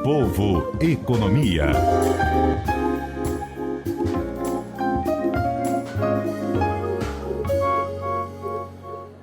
Povo Economia.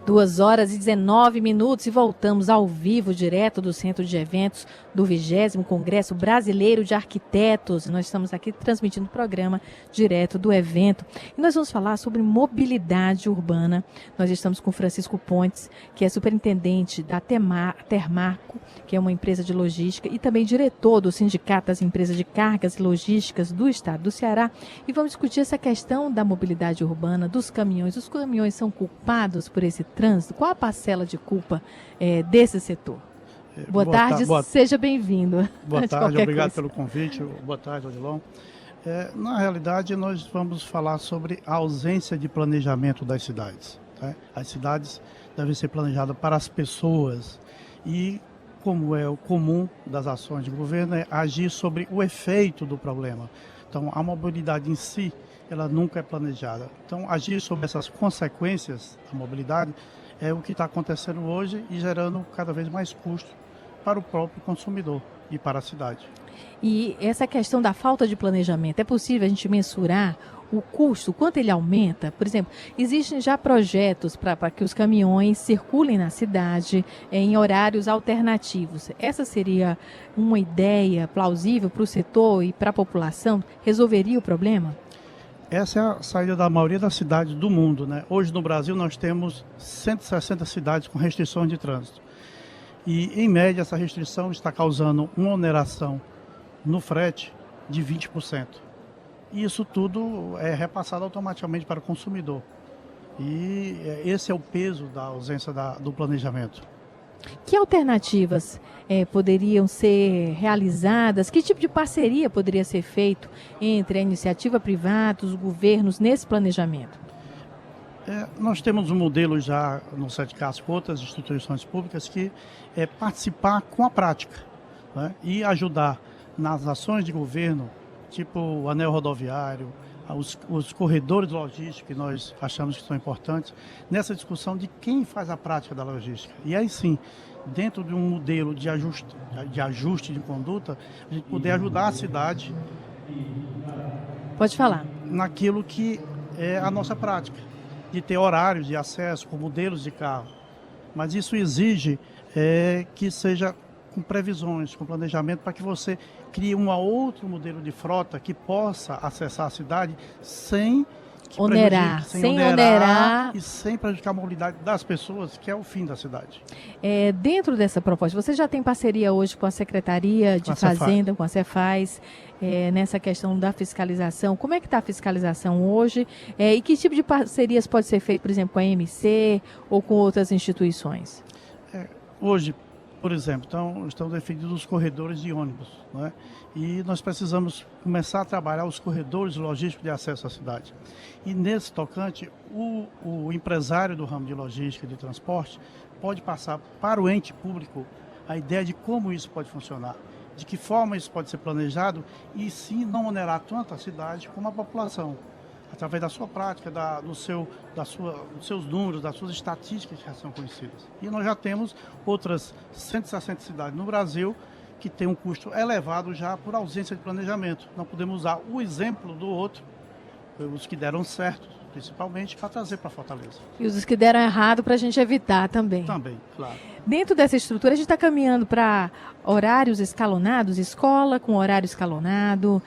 2h19 e voltamos ao vivo, direto do Centro de Eventos do 20º Congresso Brasileiro de Arquitetos. Nós estamos aqui transmitindo o programa direto do evento. E nós vamos falar sobre mobilidade urbana. Nós estamos com Francisco Pontes, que é superintendente da Termarco, que é uma empresa de logística, e também diretor do Sindicato das Empresas de Cargas e Logísticas do Estado do Ceará. E vamos discutir essa questão da mobilidade urbana, dos caminhões. Os caminhões são culpados por esse trânsito? Qual a parcela de culpa desse setor? Boa tarde, seja bem-vindo. Boa tarde, obrigado pelo convite. Boa tarde, Odilon. Na realidade, nós vamos falar sobre a ausência de planejamento das cidades. Tá? As cidades devem ser planejadas para as pessoas e, como é o comum das ações de governo, é agir sobre o efeito do problema. Então, a mobilidade em si, ela nunca é planejada. Então, agir sobre essas consequências da mobilidade é o que está acontecendo hoje e gerando cada vez mais custo para o próprio consumidor e para a cidade. E essa questão da falta de planejamento, é possível a gente mensurar o custo, quanto ele aumenta? Por exemplo, existem já projetos para que os caminhões circulem na cidade em horários alternativos. Essa seria uma ideia plausível para o setor e para a população? Resolveria o problema? Essa é a saída da maioria das cidades do mundo, né? Hoje no Brasil nós temos 160 cidades com restrições de trânsito. E, em média, essa restrição está causando uma oneração no frete de 20%. E isso tudo é repassado automaticamente para o consumidor. E esse é o peso da ausência do planejamento. Que alternativas poderiam ser realizadas? Que tipo de parceria poderia ser feito entre a iniciativa privada, os governos, nesse planejamento? Nós temos um modelo já no CETCAS com outras instituições públicas que é participar com a prática, né? E ajudar nas ações de governo, tipo o anel rodoviário, os corredores logísticos que nós achamos que são importantes, nessa discussão de quem faz a prática da logística. E aí sim, dentro de um modelo de ajuste de conduta, a gente poder ajudar a cidade. Pode falar. Naquilo que é a nossa prática, de ter horários de acesso com modelos de carro. Mas isso exige que seja com previsões, com planejamento, para que você crie um outro modelo de frota que possa acessar a cidade sem onerar e sem prejudicar a mobilidade das pessoas, que é o fim da cidade. Dentro dessa proposta, você já tem parceria hoje com a Secretaria de Fazenda, com a Cefaz, nessa questão da fiscalização. Como é que está a fiscalização hoje? E que tipo de parcerias pode ser feito, por exemplo, com a EMC ou com outras instituições? Hoje, por exemplo, estão definidos os corredores de ônibus, né? E nós precisamos começar a trabalhar os corredores logísticos de acesso à cidade. E nesse tocante, o empresário do ramo de logística e de transporte pode passar para o ente público a ideia de como isso pode funcionar, de que forma isso pode ser planejado e sim não onerar tanto a cidade como a população, através da sua prática, dos seus números, das suas estatísticas que já são conhecidas. E nós já temos outras 160 cidades no Brasil que têm um custo elevado já por ausência de planejamento. Não podemos usar o exemplo do outro, os que deram certo, principalmente, para trazer para Fortaleza. E os que deram errado para a gente evitar também. Também, claro. Dentro dessa estrutura, a gente está caminhando para horários escalonados, escola com horário escalonado,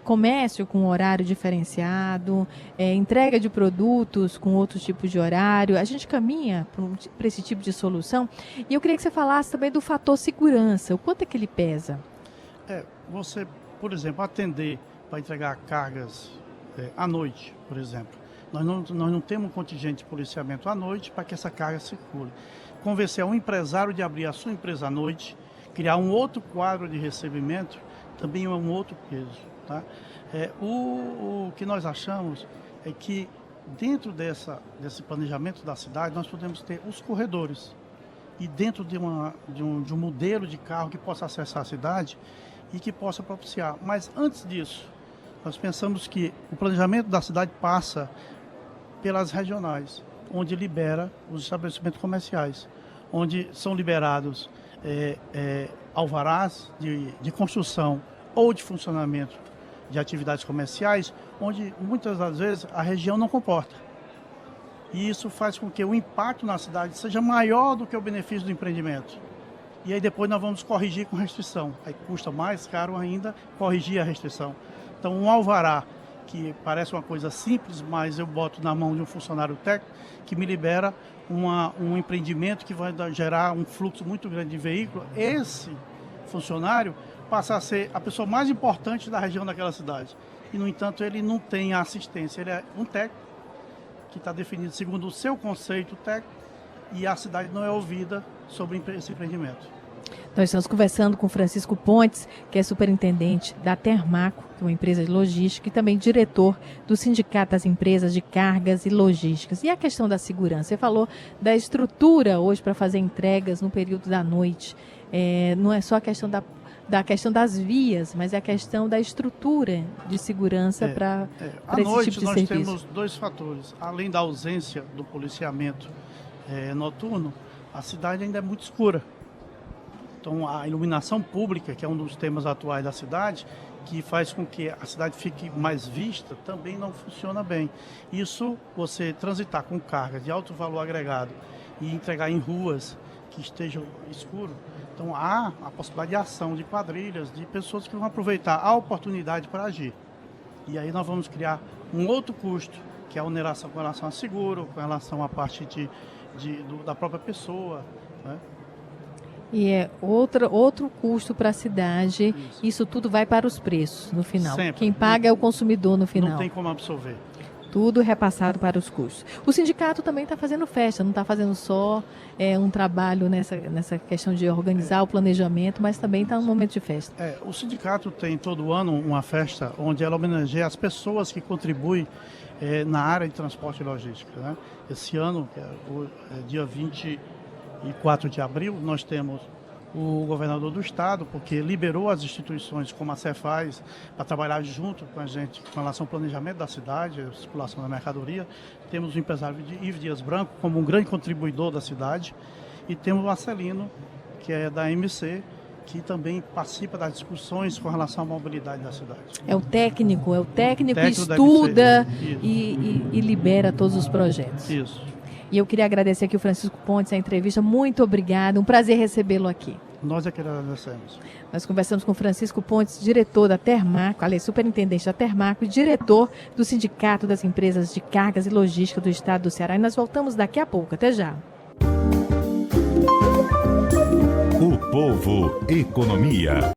comércio com horário diferenciado, entrega de produtos com outro tipo de horário. A gente caminha para esse tipo de solução. E eu queria que você falasse também do fator segurança. O quanto é que ele pesa? Você, por exemplo, atender para entregar cargas à noite, por exemplo. Nós não temos um contingente de policiamento à noite para que essa carga circule. Convencer um empresário de abrir a sua empresa à noite, criar um outro quadro de recebimento, também é um outro peso. Tá? O que nós achamos é que dentro desse planejamento da cidade, nós podemos ter os corredores. E dentro de um modelo de carro que possa acessar a cidade e que possa propiciar. Mas antes disso, nós pensamos que o planejamento da cidade passa pelas regionais, onde libera os estabelecimentos comerciais, onde são liberados alvarás de construção ou de funcionamento de atividades comerciais, onde muitas das vezes a região não comporta. E isso faz com que o impacto na cidade seja maior do que o benefício do empreendimento. E aí depois nós vamos corrigir com restrição. Aí custa mais caro ainda corrigir a restrição. Então um alvará, que parece uma coisa simples, mas eu boto na mão de um funcionário técnico que me libera um empreendimento que vai gerar um fluxo muito grande de veículo. Esse funcionário passa a ser a pessoa mais importante da região daquela cidade. E, no entanto, ele não tem a assistência. Ele é um técnico que está definido segundo o seu conceito técnico e a cidade não é ouvida sobre esse empreendimento. Nós estamos conversando com Francisco Pontes, que é superintendente da Termaco, que é uma empresa de logística, e também diretor do Sindicato das Empresas de Cargas e Logísticas. E a questão da segurança? Você falou da estrutura hoje para fazer entregas no período da noite. Não é só a questão da questão das vias, mas é a questão da estrutura de segurança para esse tipo de serviço. À noite nós temos dois fatores. Além da ausência do policiamento noturno, a cidade ainda é muito escura. Então, a iluminação pública, que é um dos temas atuais da cidade, que faz com que a cidade fique mais vista, também não funciona bem. Isso, você transitar com carga de alto valor agregado e entregar em ruas que estejam escuras, então há a possibilidade de ação de quadrilhas, de pessoas que vão aproveitar a oportunidade para agir. E aí nós vamos criar um outro custo, que é a oneração com relação a seguro, com relação à parte da própria pessoa, né? E é outro custo para a cidade. Isso tudo vai para os preços no final. Sempre. Quem paga é o consumidor no final. Não tem como absorver. Tudo repassado para os custos. O sindicato também está fazendo festa, não está fazendo só um trabalho nessa questão de organizar o planejamento, mas também está num momento de festa. O sindicato tem todo ano uma festa onde ela homenageia as pessoas que contribuem na área de transporte e logística, né? Esse ano, que é dia 24 de abril, nós temos o governador do estado, porque liberou as instituições como a Cefaz para trabalhar junto com a gente com relação ao planejamento da cidade, a circulação da mercadoria. Temos o empresário Ives Dias Branco como um grande contribuidor da cidade e temos o Marcelino, que é da MC, que também participa das discussões com relação à mobilidade da cidade. É o técnico que estuda e libera todos os projetos. Isso. E eu queria agradecer aqui o Francisco Pontes, a entrevista. Muito obrigada, um prazer recebê-lo aqui. Nós é que agradecemos. Nós conversamos com Francisco Pontes, diretor da Termaco, aliás, superintendente da Termaco e diretor do Sindicato das Empresas de Cargas e Logística do Estado do Ceará. E nós voltamos daqui a pouco. Até já. O Povo Economia.